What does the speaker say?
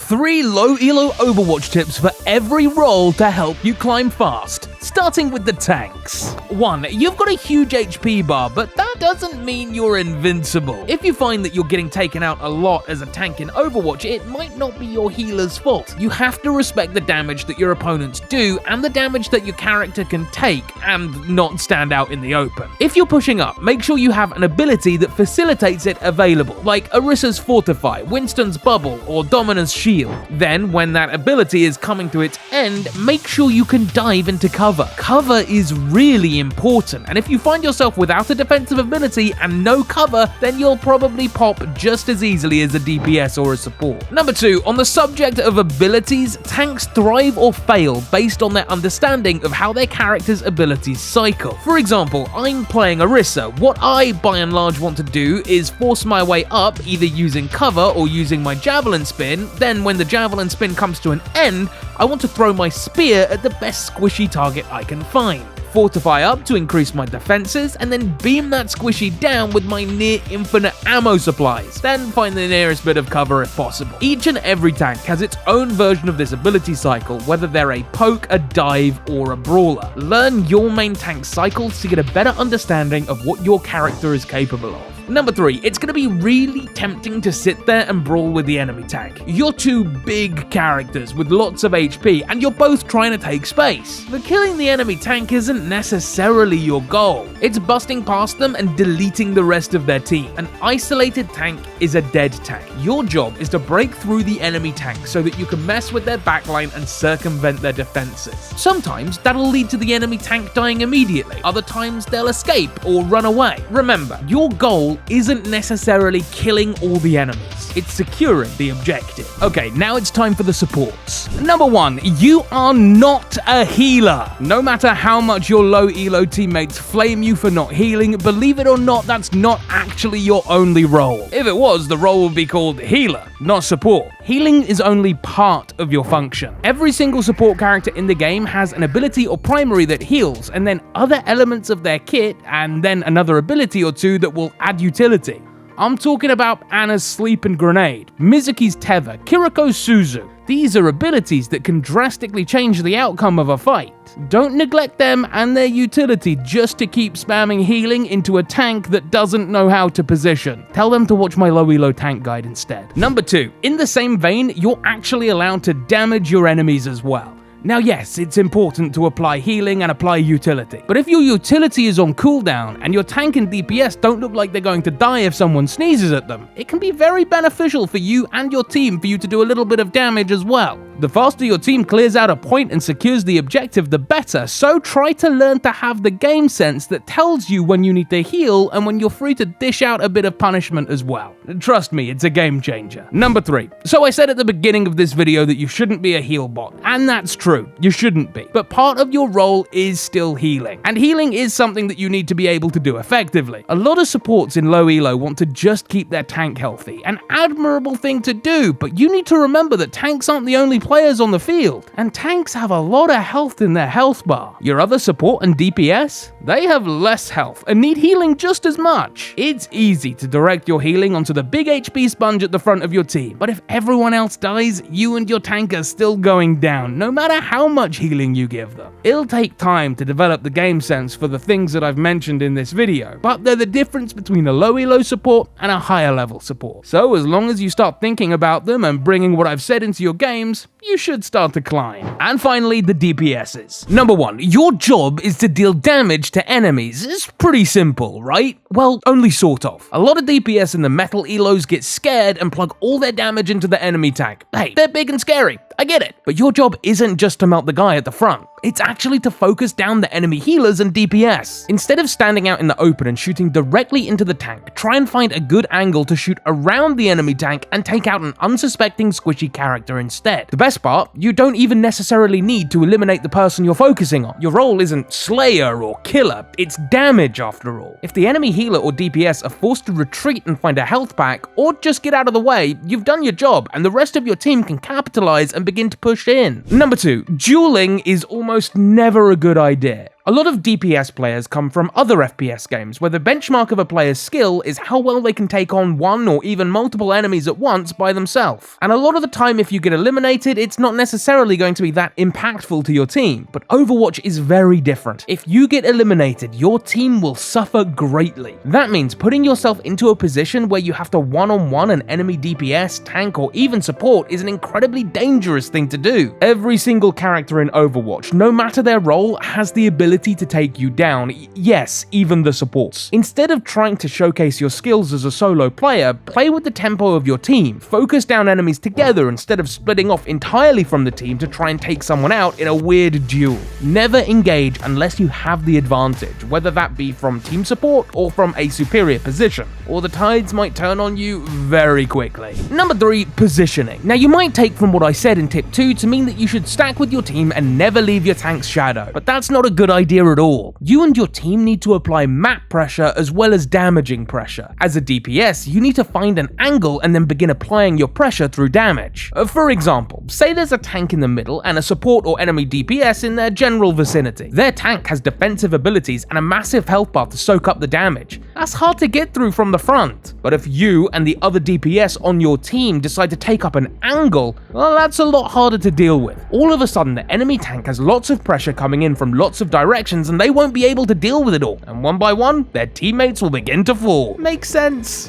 3 low elo Overwatch tips for every role to help you climb fast. Starting with the tanks. 1. You've got a huge HP bar, but that doesn't mean you're invincible. If you find that you're getting taken out a lot as a tank in Overwatch, it might not be your healer's fault. You have to respect the damage that your opponents do and the damage that your character can take and not stand out in the open. If you're pushing up, make sure you have an ability that facilitates it available, like Orissa's Fortify, Winston's Bubble, or Domina's Shield. Then, when that ability is coming to its end, make sure you can dive into cover. Cover is really important, and if you find yourself without a defensive ability and no cover, then you'll probably pop just as easily as a DPS or a support. Number 2, on the subject of abilities, tanks thrive or fail based on their understanding of how their character's abilities cycle. For example, I'm playing Orisa. What I, by and large, want to do is force my way up, either using cover or using my javelin spin. Then when the javelin spin comes to an end, I want to throw my spear at the best squishy target I can find. Fortify up to increase my defenses, and then beam that squishy down with my near infinite ammo supplies. Then find the nearest bit of cover if possible. Each and every tank has its own version of this ability cycle, whether they're a poke, a dive, or a brawler. Learn your main tank cycles to get a better understanding of what your character is capable of. Number 3, it's going to be really tempting to sit there and brawl with the enemy tank. You're two big characters with lots of HP, and you're both trying to take space. But killing the enemy tank isn't necessarily your goal. It's busting past them and deleting the rest of their team. An isolated tank is a dead tank. Your job is to break through the enemy tank so that you can mess with their backline and circumvent their defenses. Sometimes that'll lead to the enemy tank dying immediately. Other times they'll escape or run away. Remember, your goal isn't necessarily killing all the enemies, it's securing the objective. Okay, now it's time for the supports. Number 1, you are not a healer. No matter how much your low elo teammates flame you for not healing, believe it or not, that's not actually your only role. If it was, the role would be called healer, not support. Healing is only part of your function. Every single support character in the game has an ability or primary that heals, and then other elements of their kit, and then another ability or two that will add utility. I'm talking about Ana's Sleep and Grenade, Mizuki's Tether, Kiriko's Suzu. These are abilities that can drastically change the outcome of a fight. Don't neglect them and their utility just to keep spamming healing into a tank that doesn't know how to position. Tell them to watch my low elo tank guide instead. Number 2, in the same vein, you're actually allowed to damage your enemies as well. Now yes, it's important to apply healing and apply utility, but if your utility is on cooldown and your tank and DPS don't look like they're going to die if someone sneezes at them, it can be very beneficial for you and your team for you to do a little bit of damage as well. The faster your team clears out a point and secures the objective, the better, so try to learn to have the game sense that tells you when you need to heal and when you're free to dish out a bit of punishment as well. Trust me, it's a game changer. Number 3. So I said at the beginning of this video that you shouldn't be a heal bot, and that's true, you shouldn't be. But part of your role is still healing, and healing is something that you need to be able to do effectively. A lot of supports in low elo want to just keep their tank healthy, an admirable thing to do, but you need to remember that tanks aren't the only players on the field, and tanks have a lot of health in their health bar. Your other support and DPS? They have less health and need healing just as much. It's easy to direct your healing onto the big HP sponge at the front of your team, but if everyone else dies, you and your tank are still going down, no matter how much healing you give them. It'll take time to develop the game sense for the things that I've mentioned in this video, but they're the difference between a low elo support and a higher level support. So as long as you start thinking about them and bringing what I've said into your games, you should start to climb. And finally, the DPSs. Number 1, your job is to deal damage to enemies. It's pretty simple, right? Well, only sort of. A lot of DPS in the metal elos get scared and plug all their damage into the enemy tank. Hey, they're big and scary, I get it. But your job isn't just to melt the guy at the front. It's actually to focus down the enemy healers and DPS. Instead of standing out in the open and shooting directly into the tank, try and find a good angle to shoot around the enemy tank and take out an unsuspecting squishy character instead. The best part, you don't even necessarily need to eliminate the person you're focusing on. Your role isn't Slayer or Killer, it's damage after all. If the enemy healer or DPS are forced to retreat and find a health pack, or just get out of the way, you've done your job and the rest of your team can capitalize and begin to push in. Number 2, dueling is almost never a good idea. A lot of DPS players come from other FPS games where the benchmark of a player's skill is how well they can take on one or even multiple enemies at once by themselves. And a lot of the time if you get eliminated, it's not necessarily going to be that impactful to your team, but Overwatch is very different. If you get eliminated, your team will suffer greatly. That means putting yourself into a position where you have to one-on-one an enemy DPS, tank, or even support is an incredibly dangerous thing to do. Every single character in Overwatch, no matter their role, has the ability to take you down, yes, even the supports. Instead of trying to showcase your skills as a solo player, play with the tempo of your team, focus down enemies together instead of splitting off entirely from the team to try and take someone out in a weird duel. Never engage unless you have the advantage, whether that be from team support or from a superior position, or the tides might turn on you very quickly. Number 3, positioning. Now you might take from what I said in tip 2 to mean that you should stack with your team and never leave your tank's shadow, but that's not a good idea at all. You and your team need to apply map pressure as well as damaging pressure. As a DPS, you need to find an angle and then begin applying your pressure through damage. For example, say there's a tank in the middle and a support or enemy DPS in their general vicinity. Their tank has defensive abilities and a massive health bar to soak up the damage. That's hard to get through from the front. But if you and the other DPS on your team decide to take up an angle, well, that's a lot harder to deal with. All of a sudden, the enemy tank has lots of pressure coming in from lots of directions and they won't be able to deal with it all. And one by one, their teammates will begin to fall. Makes sense.